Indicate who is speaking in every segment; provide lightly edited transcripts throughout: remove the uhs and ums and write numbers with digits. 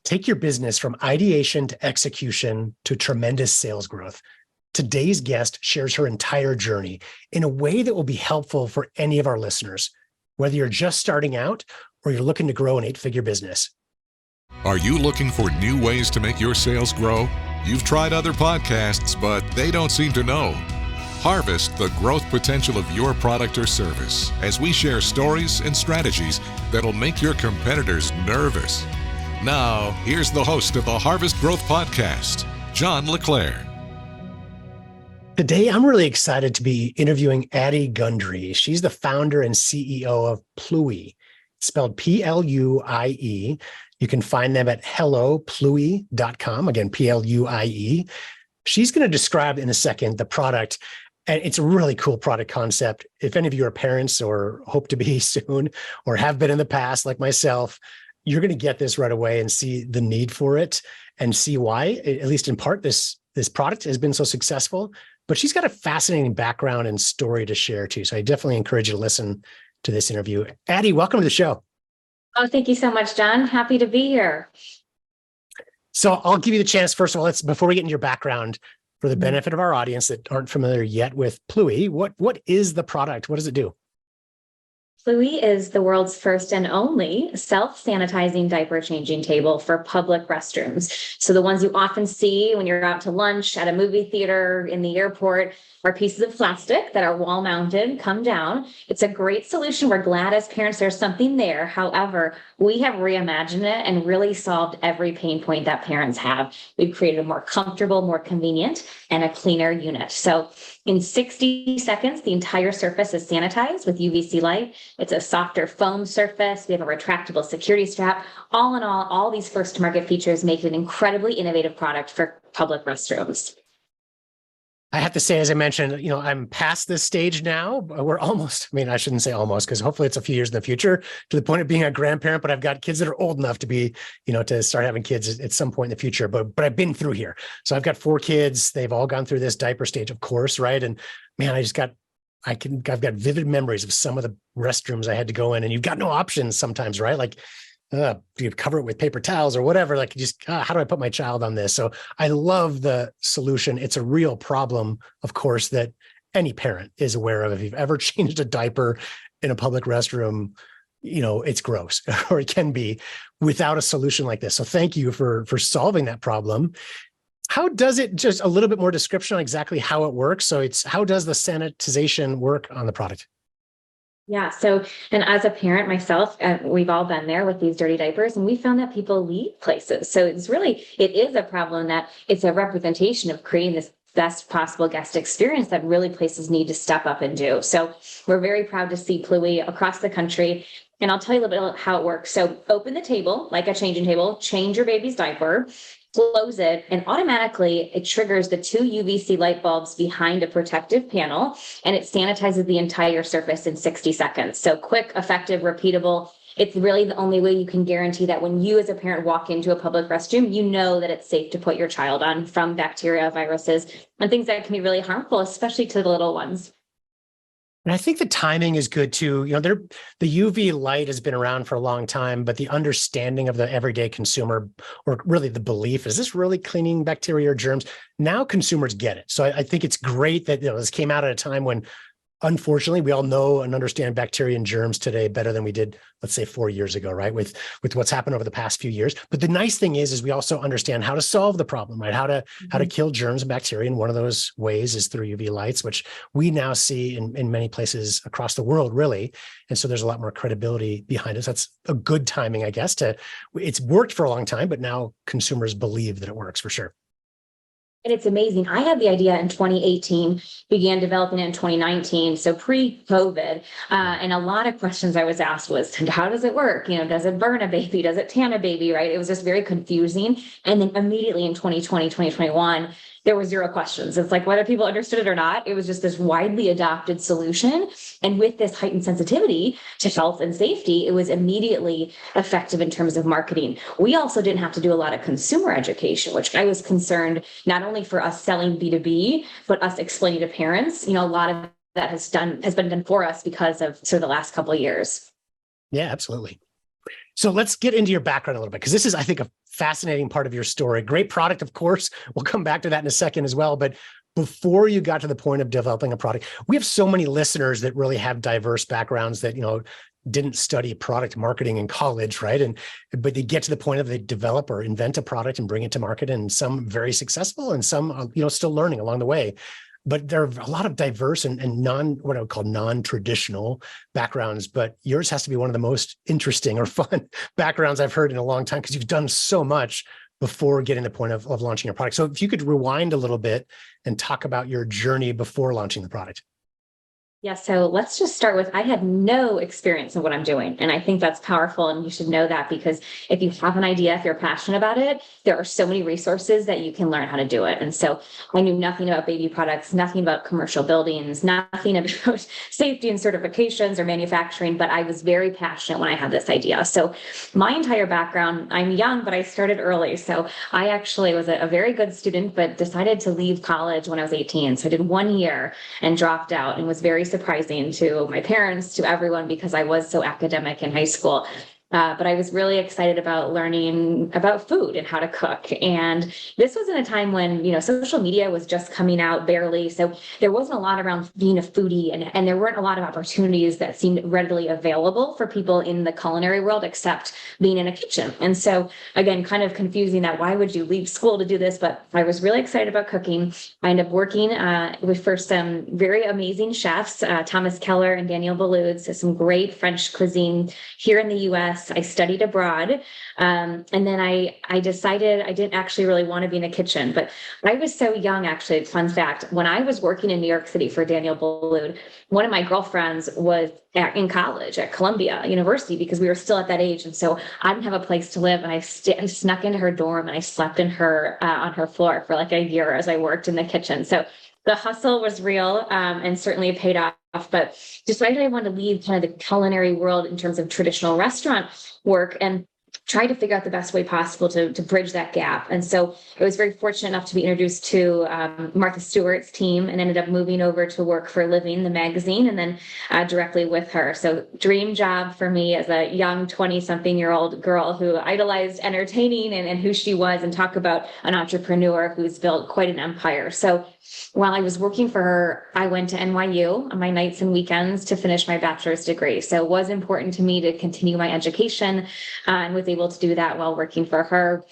Speaker 1: Take your business from ideation to execution to tremendous sales growth. Today's guest shares her entire journey in a way that will be helpful for any of our listeners, whether you're just starting out or you're looking to grow an 8-figure business.
Speaker 2: Are you looking for new ways to make your sales grow? You've tried other podcasts, but they don't seem to know. Harvest the growth potential of your product or service as we share stories and strategies that'll make your competitors nervous. Now, here's the host of the Harvest Growth Podcast, John LeClaire.
Speaker 1: Today, I'm really excited to be interviewing Addie Gundry. She's the founder and CEO of Pluie, spelled Pluie. You can find them at hellopluie.com. Again, Pluie. She's going to describe in a second the product, and it's a really cool product concept. If any of you are parents or hope to be soon or have been in the past, like myself, you're going to get this right away and see the need for it and see why, at least in part, this product has been so successful. But she's got a fascinating background and story to share too. So I definitely encourage you to listen to this interview. Addie, welcome to the show.
Speaker 3: Oh, thank you so much, John. Happy to be here.
Speaker 1: So I'll give you the chance, first of all, before we get into your background, for the benefit of our audience that aren't familiar yet with Pluie, what is the product? What does it do?
Speaker 3: Pluie is the world's first and only self-sanitizing diaper changing table for public restrooms. So the ones you often see when you're out to lunch, at a movie theater, in the airport, are pieces of plastic that are wall mounted, come down. It's a great solution. We're glad as parents there's something there. However, we have reimagined it and really solved every pain point that parents have. We've created a more comfortable, more convenient, and a cleaner unit. So in 60 seconds, the entire surface is sanitized with UVC light. It's a softer foam surface. We have a retractable security strap. All in all these first to market features make it an incredibly innovative product for public restrooms.
Speaker 1: I have to say, as I mentioned, I'm past this stage now. We're almost, I shouldn't say almost, because hopefully it's a few years in the future to the point of being a grandparent, but I've got kids that are old enough to be, to start having kids at some point in the future, but I've been through here. So I've got 4 kids. They've all gone through this diaper stage, of course. Right. And man, I've got vivid memories of some of the restrooms I had to go in, and you've got no options sometimes, right? Like, you cover it with paper towels or whatever, like just, how do I put my child on this? So I love the solution. It's a real problem, of course, that any parent is aware of. If you've ever changed a diaper in a public restroom, it's gross, or it can be, without a solution like this. So thank you for solving that problem. How does it, just a little bit more description on exactly how it works? So how does the sanitization work on the product?
Speaker 3: Yeah. So, and as a parent myself, we've all been there with these dirty diapers, and we found that people leave places. So it is a problem that it's a representation of creating this best possible guest experience that really places need to step up and do. So we're very proud to see Pluie across the country. And I'll tell you a little bit about how it works. So open the table, like a changing table, change your baby's diaper, close it, and automatically it triggers the 2 UVC light bulbs behind a protective panel, and it sanitizes the entire surface in 60 seconds. So quick, effective, repeatable. It's really the only way you can guarantee that when you as a parent walk into a public restroom, you know that it's safe to put your child on from bacteria, viruses, and things that can be really harmful, especially to the little ones.
Speaker 1: And I think the timing is good too. The UV light has been around for a long time, but the understanding of the everyday consumer, or really the belief, is this really cleaning bacteria or germs? Now consumers get it. So I think it's great that this came out at a time when, unfortunately, we all know and understand bacteria and germs today better than we did, let's say, 4 years ago, right? With what's happened over the past few years. But the nice thing is we also understand how to solve the problem, right? How to kill germs and bacteria. And one of those ways is through UV lights, which we now see in many places across the world, really. And so there's a lot more credibility behind it. So that's a good timing, I guess. It's worked for a long time, but now consumers believe that it works for sure.
Speaker 3: And it's amazing. I had the idea in 2018, began developing it in 2019, so pre-COVID. And a lot of questions I was asked was, how does it work? Does it burn a baby? Does it tan a baby, right? It was just very confusing. And then immediately in 2020, 2021, there were 0 questions. It's like whether people understood it or not, it was just this widely adopted solution. And with this heightened sensitivity to health and safety, it was immediately effective in terms of marketing. We also didn't have to do a lot of consumer education, which I was concerned not only for us selling B2B, but us explaining to parents. A lot of that has been done for us because of sort of the last couple of years.
Speaker 1: Yeah, absolutely. So let's get into your background a little bit, because this is, I think, a fascinating part of your story. Great product, of course. We'll come back to that in a second as well. But before you got to the point of developing a product, we have so many listeners that really have diverse backgrounds that, didn't study product marketing in college, right? But they get to the point of they develop or invent a product and bring it to market, and some very successful and some, still learning along the way. But there are a lot of diverse and what I would call non-traditional backgrounds, but yours has to be one of the most interesting or fun backgrounds I've heard in a long time, because you've done so much before getting to the point of launching your product. So if you could rewind a little bit and talk about your journey before launching the product.
Speaker 3: Yeah, so let's just start with, I had no experience in what I'm doing. And I think that's powerful. And you should know that, because if you have an idea, if you're passionate about it, there are so many resources that you can learn how to do it. And so I knew nothing about baby products, nothing about commercial buildings, nothing about safety and certifications or manufacturing, but I was very passionate when I had this idea. So my entire background, I'm young, but I started early. So I actually was a very good student, but decided to leave college when I was 18. So I did 1 year and dropped out, and was very surprising to my parents, to everyone, because I was so academic in high school. But I was really excited about learning about food and how to cook. And this was in a time when, social media was just coming out barely. So there wasn't a lot around being a foodie, and there weren't a lot of opportunities that seemed readily available for people in the culinary world, except being in a kitchen. And so again, kind of confusing that, why would you leave school to do this? But I was really excited about cooking. I ended up working for some very amazing chefs, Thomas Keller and Daniel Boulud, so some great French cuisine here in the US. I studied abroad. And then I decided I didn't actually really want to be in a kitchen, but I was so young, actually. Fun fact, when I was working in New York City for Daniel Boulud, one of my girlfriends was in college at Columbia University, because we were still at that age. And so I didn't have a place to live. And I snuck into her dorm, and I slept in her on her floor for like a year as I worked in the kitchen. So the hustle was real, and certainly paid off, but decided I wanted to leave kind of the culinary world in terms of traditional restaurant work, and try to figure out the best way possible to bridge that gap. And so I was very fortunate enough to be introduced to Martha Stewart's team, and ended up moving over to work for Living, the magazine, and then directly with her. So dream job for me as a young 20-something-year-old girl who idolized entertaining and who she was, and talk about an entrepreneur who's built quite an empire. So while I was working for her, I went to NYU on my nights and weekends to finish my bachelor's degree. So it was important to me to continue my education, and was able to do that while working for her.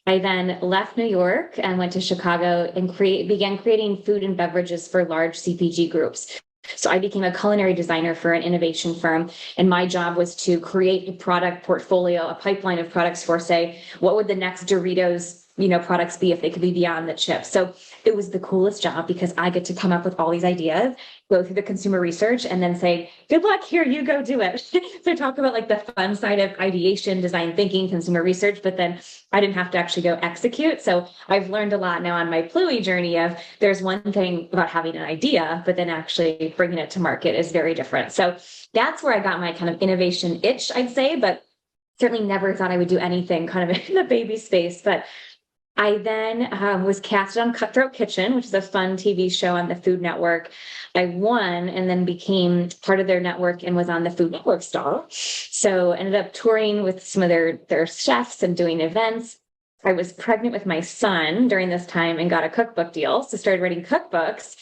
Speaker 3: I then left New York and went to Chicago and began creating food and beverages for large CPG groups. So I became a culinary designer for an innovation firm, and my job was to create a product portfolio, a pipeline of products for, say, what would the next Doritos products be if they could be beyond the chips. So it was the coolest job, because I get to come up with all these ideas, go through the consumer research, and then say, good luck, here, you go do it. So talk about like the fun side of ideation, design thinking, consumer research, but then I didn't have to actually go execute. So I've learned a lot now on my Pluie journey of, there's one thing about having an idea, but then actually bringing it to market is very different. So that's where I got my kind of innovation itch, I'd say, but certainly never thought I would do anything kind of in the baby space. But I then was casted on Cutthroat Kitchen, which is a fun TV show on the Food Network. I won, and then became part of their network and was on the Food Network stall. So ended up touring with some of their chefs and doing events. I was pregnant with my son during this time and got a cookbook deal. So started writing cookbooks.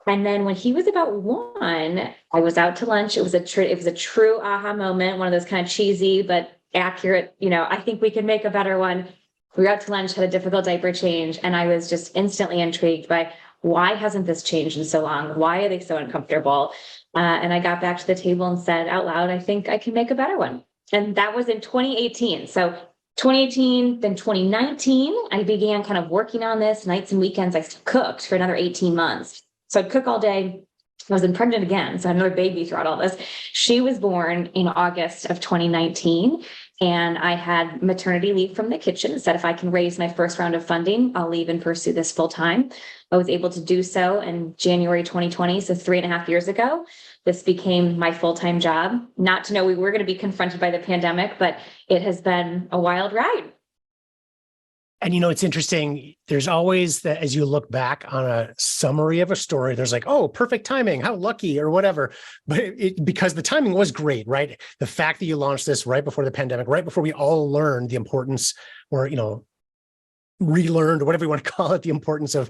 Speaker 3: And then when he was about 1, I was out to lunch. It was a true aha moment, one of those kind of cheesy but accurate, I think we can make a better one. We were out to lunch, had a difficult diaper change, and I was just instantly intrigued by, why hasn't this changed in so long? Why are they so uncomfortable? And I got back to the table and said out loud, I think I can make a better one. And that was in 2018. So 2018, then 2019, I began kind of working on this. Nights and weekends, I cooked for another 18 months. So I'd cook all day. I was pregnant again, so I had another baby throughout all this. She was born in August of 2019. And I had maternity leave from the kitchen, said if I can raise my first round of funding, I'll leave and pursue this full time. I was able to do so in January 2020, so 3.5 years ago. This became my full-time job. Not to know we were going to be confronted by the pandemic, but it has been a wild ride.
Speaker 1: And it's interesting. There's always that, as you look back on a summary of a story, there's like, oh, perfect timing, how lucky or whatever. But because the timing was great, right? The fact that you launched this right before the pandemic, right before we all learned the importance or, relearned, whatever you want to call it, the importance of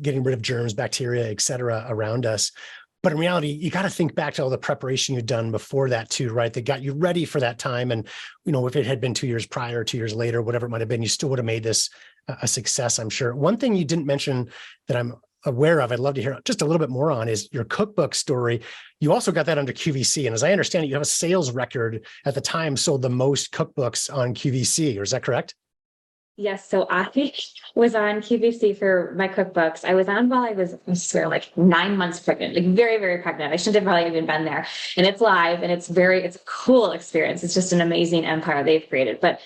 Speaker 1: getting rid of germs, bacteria, et cetera, around us. But in reality, you got to think back to all the preparation you've done before that too, right? That got you ready for that time. And, if it had been 2 years prior, 2 years later, whatever it might have been, you still would have made this a success, I'm sure. One thing you didn't mention that I'm aware of, I'd love to hear just a little bit more on, is your cookbook story. You also got that under QVC. And as I understand it, you have a sales record at the time, sold the most cookbooks on QVC, or is that correct?
Speaker 3: Yes, so I was on QVC for my cookbooks. I was on while I swear, like 9 months pregnant, like very, very pregnant. I shouldn't have probably even been there. And it's live and it's a cool experience. It's just an amazing empire they've created. But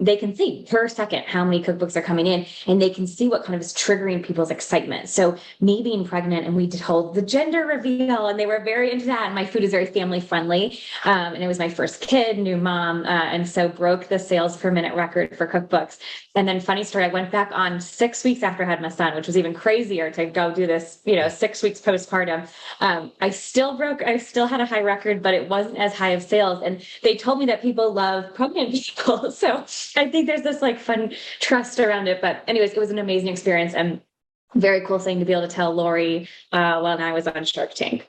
Speaker 3: they can see per second how many cookbooks are coming in, and they can see what kind of is triggering people's excitement. So me being pregnant, and we told the gender reveal, and they were very into that. And my food is very family friendly. And it was my first kid, new mom, and so broke the sales per minute record for cookbooks. And then funny story, I went back on 6 weeks after I had my son, which was even crazier to go do this, 6 weeks postpartum. I still had a high record, but it wasn't as high of sales. And they told me that people love pregnant people. So I think there's this like fun trust around it. But anyways, it was an amazing experience and very cool thing to be able to tell Lori when I was on Shark Tank.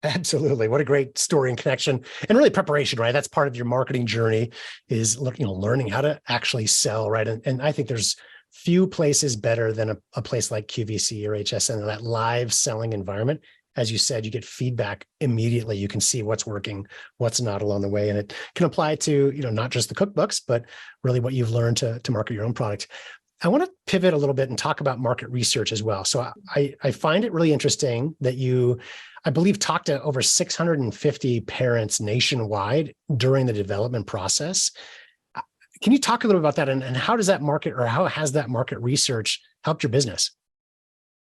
Speaker 1: Absolutely. What a great story and connection, and really preparation, right? That's part of your marketing journey, is learning how to actually sell, right? And I think there's few places better than a place like QVC or HSN, that live selling environment. As you said, you get feedback immediately. You can see what's working, what's not along the way. And it can apply to, not just the cookbooks, but really what you've learned to market your own product. I want to pivot a little bit and talk about market research as well. So I find it really interesting that you, I believe, talked to over 650 parents nationwide during the development process. Can you talk a little about that, and how does that market, or how has that market research helped your business?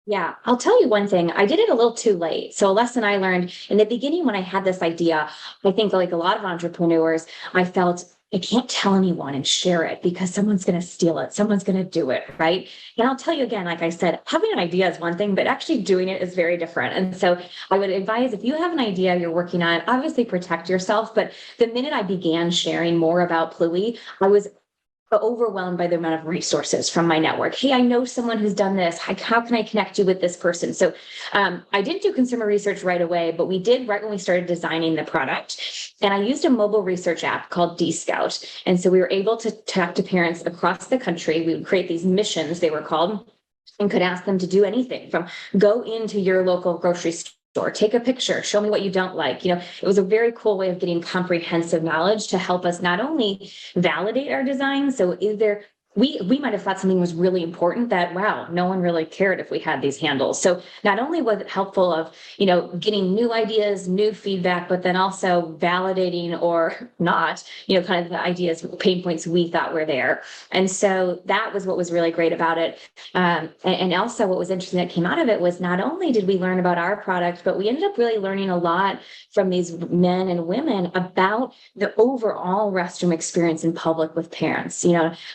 Speaker 3: Yeah, I'll tell you one thing. I did it a little too late. So a lesson I learned in the beginning when I had this idea, I think like a lot of entrepreneurs, I felt I can't tell anyone and share it because someone's going to steal it. Someone's going to do it, right? And I'll tell you again, like I said, having an idea is one thing, but actually doing it is very different. And so I would advise, if you have an idea you're working on, obviously protect yourself. But the minute I began sharing more about Pluie, I was overwhelmed by the amount of resources from my network. Hey, I know someone who's done this. How can I connect you with this person? So I didn't do consumer research right away, but we did right when we started designing the product. And I used a mobile research app called D-Scout. And so we were able to talk to parents across the country. We would create these missions, they were called, and could ask them to do anything from go into your local grocery store, take a picture, show me what you don't like. It was a very cool way of getting comprehensive knowledge to help us not only validate our design. So we might have thought something was really important that, wow, no one really cared if we had these handles. So not only was it helpful of, getting new ideas, new feedback, but then also validating or not, kind of the ideas, pain points we thought were there. And so that was what was really great about it. And also what was interesting that came out of it was not only did we learn about our product, but we ended up really learning a lot from these men and women about the overall restroom experience in public with parents,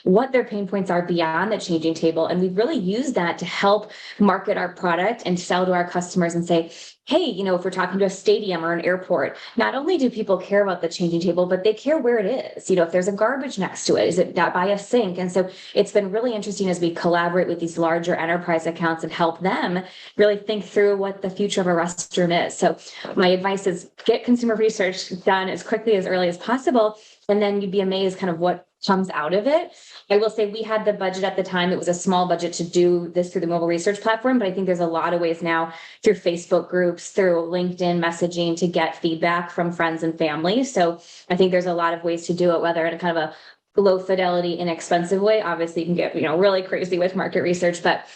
Speaker 3: what their pain points are beyond the changing table. And we've really used that to help market our product and sell to our customers and say, hey, if we're talking to a stadium or an airport, not only do people care about the changing table, but they care where it is. If there's a garbage next to it, is it by a sink? And so it's been really interesting as we collaborate with these larger enterprise accounts and help them really think through what the future of a restroom is. So my advice is get consumer research done as quickly, as early as possible. And then you'd be amazed kind of what comes out of it. I will say we had the budget at the time. It was a small budget to do this through the mobile research platform, but I think there's a lot of ways now through Facebook groups, through LinkedIn messaging to get feedback from friends and family. So I think there's a lot of ways to do it, whether in a kind of a low fidelity, inexpensive way. Obviously you can get, really crazy with market research, but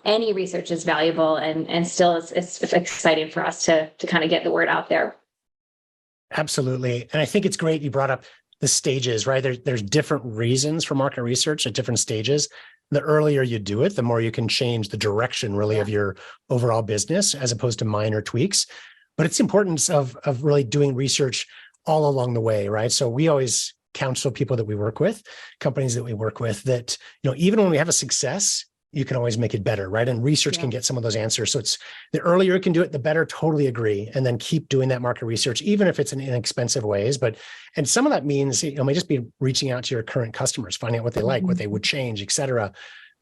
Speaker 3: any research is valuable and still it's exciting for us to kind of get the word out there.
Speaker 1: Absolutely. And I think it's great you brought up the stages, right? There's different reasons for market research at different stages. The earlier you do it, the more you can change the direction really of your overall business, as opposed to minor tweaks. But it's the importance of really doing research all along the way, right? So we always counsel people that we work with, companies that we work with, that, even when we have a success, you can always make it better, right? And research can get some of those answers. So it's the earlier you can do it, the better. Totally agree. And then keep doing that market research, even if it's in inexpensive ways. And some of that means, it may just be reaching out to your current customers, finding out what they like, what they would change, et cetera,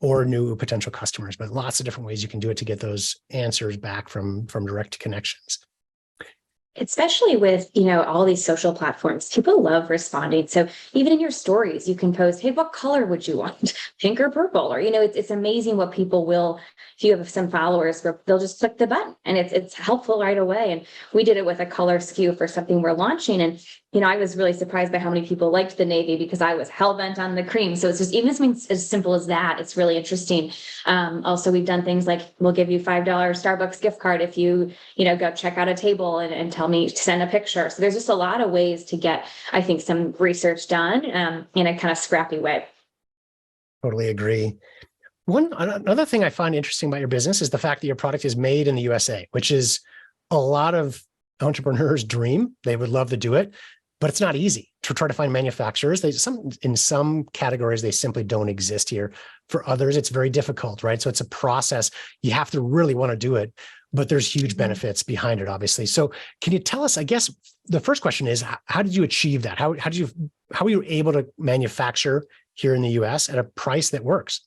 Speaker 1: or new potential customers. But lots of different ways you can do it to get those answers back from direct connections.
Speaker 3: Especially with, all these social platforms, people love responding. So even in your stories, you can post, hey, what color would you want? Pink or purple? Or, it's amazing what people will, if you have some followers, they'll just click the button and it's helpful right away. And we did it with a color SKU for something we're launching. And, I was really surprised by how many people liked the navy because I was hell-bent on the cream. So it's just even something as simple as that. It's really interesting. Also, we've done things like we'll give you $5 Starbucks gift card if you, go check out a table and tell me to send a picture. So there's just a lot of ways to get, I think, some research done in a kind of scrappy way.
Speaker 1: Totally agree. Another thing I find interesting about your business is the fact that your product is made in the USA, which is a lot of entrepreneurs' dream. They would love to do it, but it's not easy to try to find manufacturers. In some categories, they simply don't exist here. For others, it's very difficult, right? So it's a process. You have to really want to do it, but there's huge benefits behind it, obviously. So can you tell us, I guess the first question is, how did you achieve that? How were you able to manufacture here in the US at a price that works?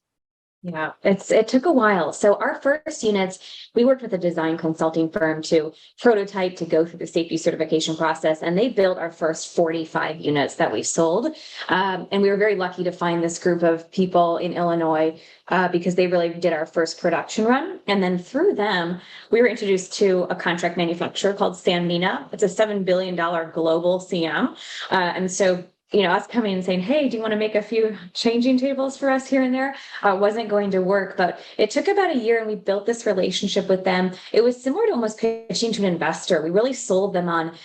Speaker 3: Yeah, it took a while. So our first units, we worked with a design consulting firm to prototype, to go through the safety certification process, and they built our first 45 units that we sold. And we were very lucky to find this group of people in Illinois because they really did our first production run. And then through them, we were introduced to a contract manufacturer called Sanmina. It's a $7 billion global CM. And so us coming and saying, hey, do you want to make a few changing tables for us here and there? Wasn't going to work, but it took about a year and we built this relationship with them. It was similar to almost pitching to an investor. We really sold them on,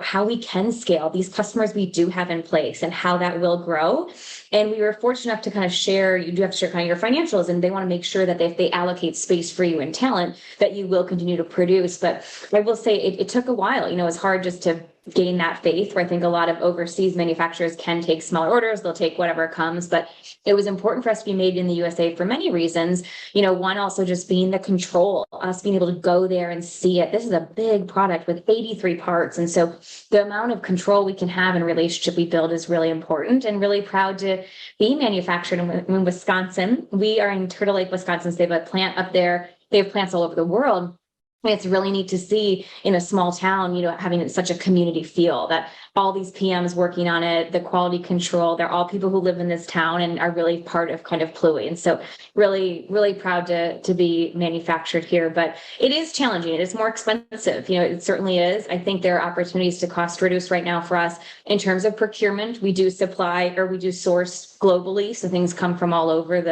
Speaker 3: how we can scale these customers we do have in place and how that will grow. And we were fortunate enough to kind of share, you do have to share kind of your financials, and they want to make sure that if they allocate space for you and talent, that you will continue to produce. But I will say it took a while. It's hard just to gain that faith, where I think a lot of overseas manufacturers can take smaller orders, they'll take whatever comes, but it was important for us to be made in the USA for many reasons. One, also just being the control, us being able to go there and see it. This is a big product with 83 parts. And so the amount of control we can have and relationship we build is really important, and really proud to be manufactured in Wisconsin. We are in Turtle Lake, Wisconsin. So they have a plant up there. They have plants all over the world. It's really neat to see in a small town, having such a community feel, that all these PMs working on it, the quality control, they're all people who live in this town and are really part of kind of Pluie. And so really, really proud to be manufactured here, but it is challenging. It is more expensive. It certainly is. I think there are opportunities to cost reduce right now for us in terms of procurement. We do source globally. So things come from all over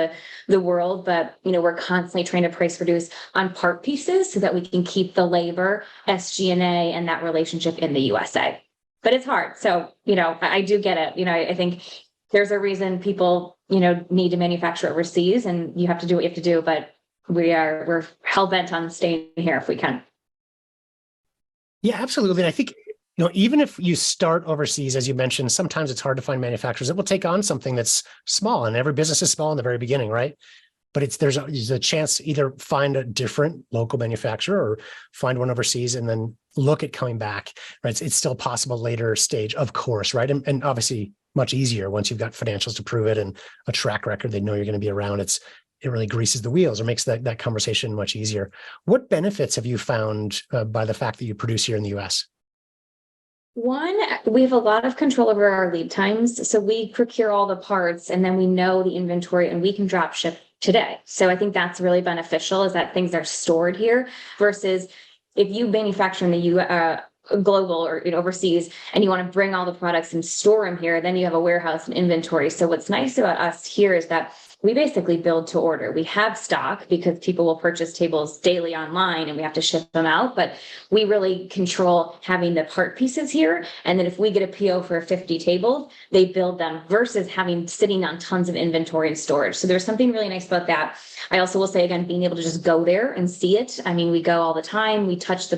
Speaker 3: the world, but we're constantly trying to price reduce on part pieces so that we can keep the labor, SG&A, and that relationship in the USA. But it's hard. So, I do get it. I think there's a reason people, need to manufacture overseas, and you have to do what you have to do, but we're hell-bent on staying here if we can.
Speaker 1: Yeah, absolutely. I think, even if you start overseas, as you mentioned, sometimes it's hard to find manufacturers that will take on something that's small, and every business is small in the very beginning, right? But there's a chance to either find a different local manufacturer or find one overseas and then look at coming back, right? It's still possible later stage, of course, right? And obviously much easier once you've got financials to prove it and a track record, they know you're going to be around. It really greases the wheels or makes that conversation much easier. What benefits have you found by the fact that you produce here in the US?
Speaker 3: One, we have a lot of control over our lead times. So we procure all the parts and then we know the inventory and we can drop ship today. So I think that's really beneficial, is that things are stored here versus if you manufacture in the global or overseas and you want to bring all the products and store them here, then you have a warehouse and inventory. So what's nice about us here is that we basically build to order. We have stock because people will purchase tables daily online and we have to ship them out, but we really control having the part pieces here. And then if we get a PO for 50 tables, they build them versus sitting on tons of inventory and storage. So there's something really nice about that. I also will say, again, being able to just go there and see it. I mean, we go all the time. We touch the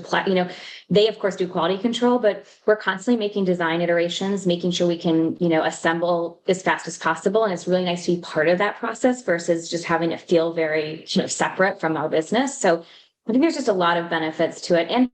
Speaker 3: they of course do quality control, but we're constantly making design iterations, making sure we can, assemble as fast as possible. And it's really nice to be part of that process versus just having it feel very separate from our business. So I think there's just a lot of benefits to it. And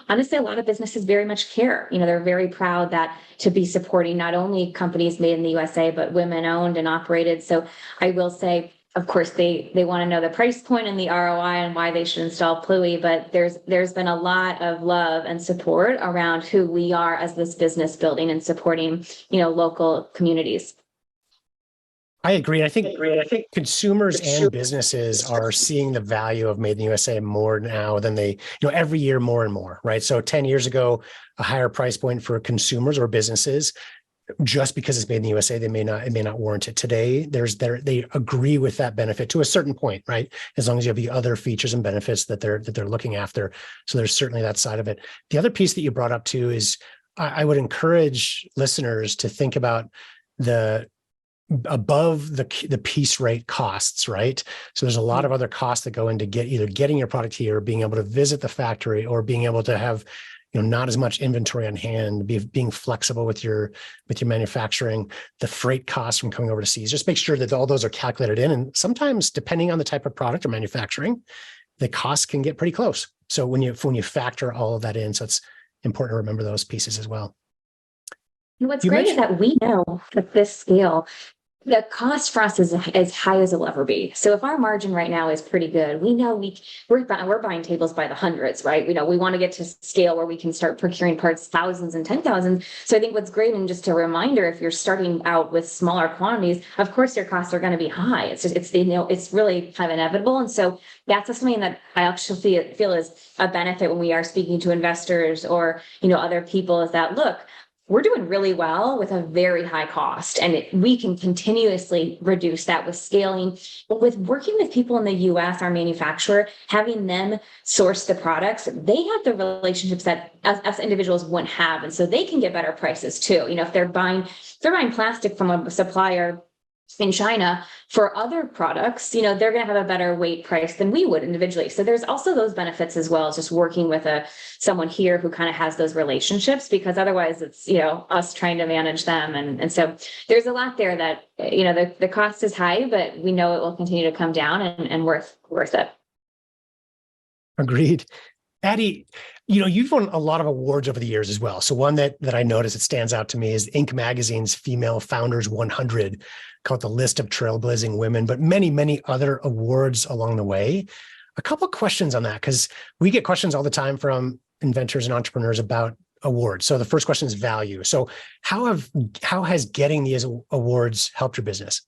Speaker 3: honestly, a lot of businesses very much care. They're very proud that to be supporting not only companies made in the USA, but women owned and operated. So I will say, of course, they want to know the price point and the ROI and why they should install Pluie, but there's been a lot of love and support around who we are as this business building and supporting, local communities.
Speaker 1: I agree. I think consumers and businesses are seeing the value of Made in the USA more now than they, every year more and more, right? So 10 years ago, a higher price point for consumers or businesses, just because it's made in the USA, it may not warrant it. Today, they agree with that benefit to a certain point, right? As long as you have the other features and benefits that they're looking after. So there's certainly that side of it. The other piece that you brought up too is I would encourage listeners to think about the above the piece rate costs, right? So there's a lot of other costs that go into either getting your product here, or being able to visit the factory, or being able to have, not as much inventory on hand, being flexible with your manufacturing, the freight costs from coming overseas. Just make sure that all those are calculated in. And sometimes, depending on the type of product or manufacturing, the costs can get pretty close. So when you factor all of that in, so it's important to remember those pieces as well.
Speaker 3: And what's great is that we know at this scale, the cost for us is as high as it'll ever be. So if our margin right now is pretty good, we know we're buying tables by the hundreds, right? We want to get to scale where we can start procuring parts thousands and 10,000. So I think what's great, and just a reminder, if you're starting out with smaller quantities, of course your costs are going to be high. It's really kind of inevitable. And so that's something that I actually feel is a benefit when we are speaking to investors or other people, is that, look, we're doing really well with a very high cost, and we can continuously reduce that with scaling. But with working with people in the US, our manufacturer, having them source the products, they have the relationships that us individuals wouldn't have. And so they can get better prices too. If they're buying plastic from a supplier in China for other products, they're going to have a better weight price than we would individually. So there's also those benefits as well as just working with someone here who kind of has those relationships, because otherwise it's, us trying to manage them. And so there's a lot there that, the cost is high, but we know it will continue to come down and worth it.
Speaker 1: Agreed. Addie, you've won a lot of awards over the years as well. So one that I noticed that stands out to me is Inc. Magazine's Female Founders 100, called the list of trailblazing women, but many, many other awards along the way. A couple of questions on that, because we get questions all the time from inventors and entrepreneurs about awards. So the first question is value. So how has getting these awards helped your business?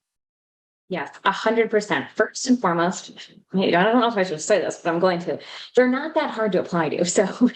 Speaker 3: Yes, 100%. First and foremost, I don't know if I should say this, but I'm going to. They're not that hard to apply to. So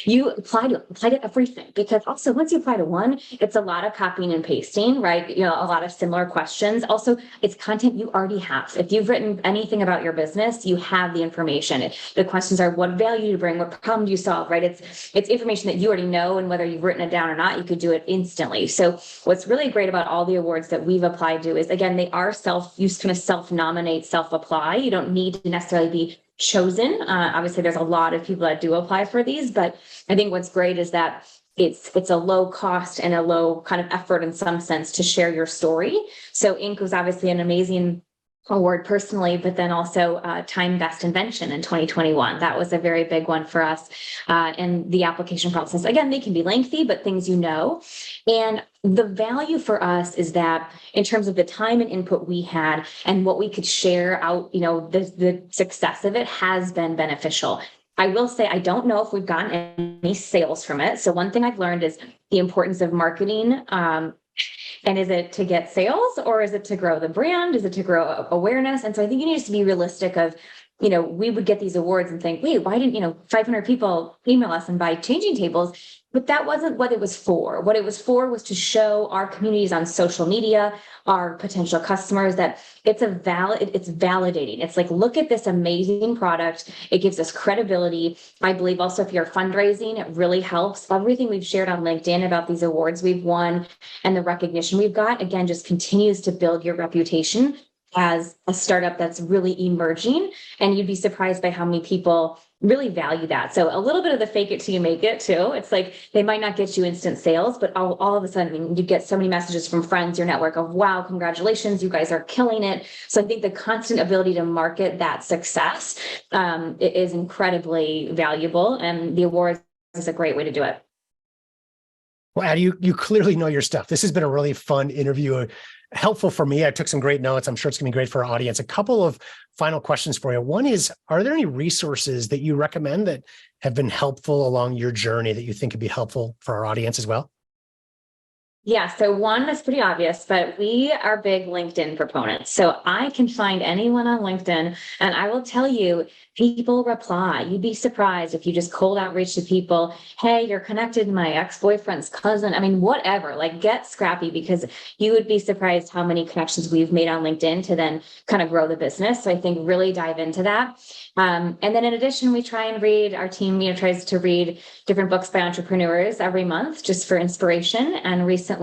Speaker 3: you apply to everything, because also once you apply to one, it's a lot of copying and pasting, right? A lot of similar questions. Also, it's content you already have. If you've written anything about your business, you have the information. The questions are what value do you bring, what problem do you solve, right? It's information that you already know, and whether you've written it down or not, you could do it instantly. So what's really great about all the awards that we've applied to is, again, they are you kind of self-nominate, self-apply. You don't need to necessarily be chosen. Obviously, there's a lot of people that do apply for these, but I think what's great is that it's a low cost and a low kind of effort in some sense to share your story. So Inc. was obviously an amazing award personally, but then also TIME Best Invention in 2021. That was a very big one for us. And the application process, again, they can be lengthy, but things and the value for us is that in terms of the time and input we had and what we could share out, the success of it has been beneficial. I will say, I don't know if we've gotten any sales from it. So one thing I've learned is the importance of marketing. And is it to get sales, or is it to grow the brand? Is it to grow awareness? And so I think you need to be realistic of, we would get these awards and think, wait, why didn't, 500 people email us and buy changing tables? But that wasn't what it was for. What it was for was to show our communities on social media, our potential customers, that it's validating. It's like, look at this amazing product. It gives us credibility. I believe also if you're fundraising, it really helps. Everything we've shared on LinkedIn about these awards we've won and the recognition we've got, again, just continues to build your reputation as a startup that's really emerging, and you'd be surprised by how many people really value that. So a little bit of the fake it till you make it too. It's like they might not get you instant sales, but all of a sudden, I mean, you get so many messages from friends, your network of, wow, congratulations, you guys are killing it. So I think the constant ability to market that success is incredibly valuable, and the awards is a great way to do it.
Speaker 1: Well, Addie, you clearly know your stuff. This has been a really fun interview, helpful for me. I took some great notes. I'm sure it's going to be great for our audience. A couple of final questions for you. One is, are there any resources that you recommend that have been helpful along your journey that you think could be helpful for our audience as well?
Speaker 3: Yeah, so one is pretty obvious, but we are big LinkedIn proponents. So I can find anyone on LinkedIn, and I will tell you, people reply. You'd be surprised if you just cold outreach to people. Hey, you're connected to my ex-boyfriend's cousin. I mean, whatever, like get scrappy, because you would be surprised how many connections we've made on LinkedIn to then kind of grow the business. So I think really dive into that. And then in addition, we try and read, our team, tries to read different books by entrepreneurs every month just for inspiration. And recently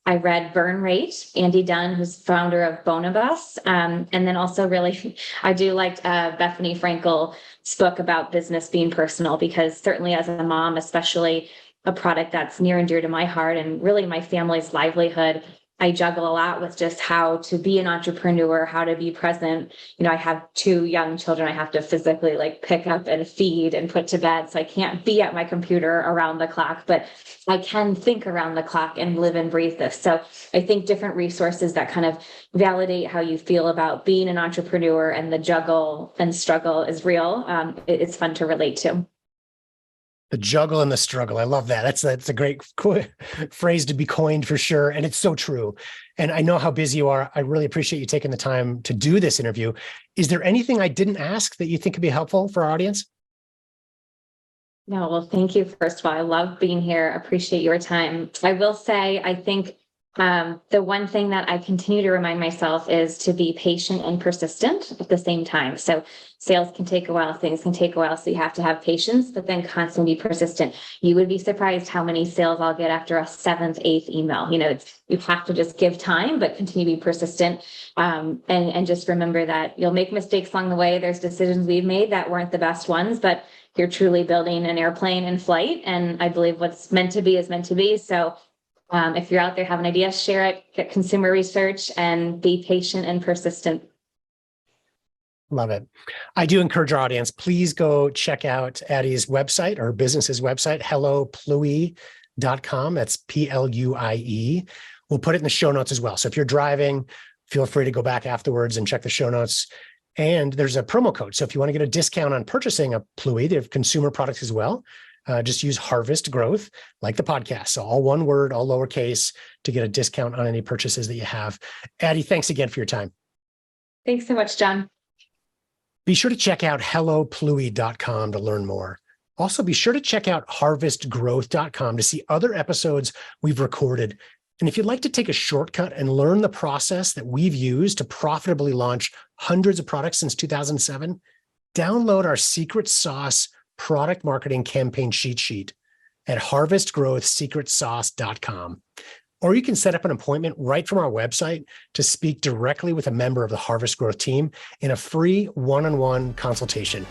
Speaker 3: I read Burn Rate, Andy Dunn, who's founder of Bonobus. And then also really, I do like Bethany Frankel's book about business being personal, because certainly as a mom, especially a product that's near and dear to my heart and really my family's livelihood, I juggle a lot with just how to be an entrepreneur, how to be present. I have 2 young children I have to physically like pick up and feed and put to bed. So I can't be at my computer around the clock, but I can think around the clock and live and breathe this. So I think different resources that kind of validate how you feel about being an entrepreneur and the juggle and struggle is real. It's fun to relate to.
Speaker 1: The juggle and the struggle. I love that. That's a great phrase to be coined for sure. And it's so true. And I know how busy you are. I really appreciate you taking the time to do this interview. Is there anything I didn't ask that you think could be helpful for our audience?
Speaker 3: No, well, thank you. First of all, I love being here. Appreciate your time. I will say, I think the one thing that I continue to remind myself is to be patient and persistent at the same time. So sales can take a while, things can take a while. So you have to have patience, but then constantly be persistent. You would be surprised how many sales I'll get after a 7th, 8th email. You have to just give time, but continue to be persistent. And just remember that you'll make mistakes along the way. There's decisions we've made that weren't the best ones, but you're truly building an airplane in flight. And I believe what's meant to be is meant to be. So if you're out there, have an idea, share it, get consumer research, and be patient and persistent.
Speaker 1: Love it. I do encourage our audience, please go check out Addie's website, or business's website, hellopluie.com. That's Pluie. We'll put it in the show notes as well. So if you're driving, feel free to go back afterwards and check the show notes. And there's a promo code. So if you want to get a discount on purchasing a Pluie, they have consumer products as well. Just use Harvest Growth, like the podcast. So all one word, all lowercase, to get a discount on any purchases that you have. Addie, thanks again for your time.
Speaker 3: Thanks so much, John.
Speaker 1: Be sure to check out hellopluie.com to learn more. Also, be sure to check out harvestgrowth.com to see other episodes we've recorded. And if you'd like to take a shortcut and learn the process that we've used to profitably launch hundreds of products since 2007, download our secret sauce product marketing campaign cheat sheet at harvestgrowthsecretsauce.com. Or you can set up an appointment right from our website to speak directly with a member of the Harvest Growth team in a free one-on-one consultation.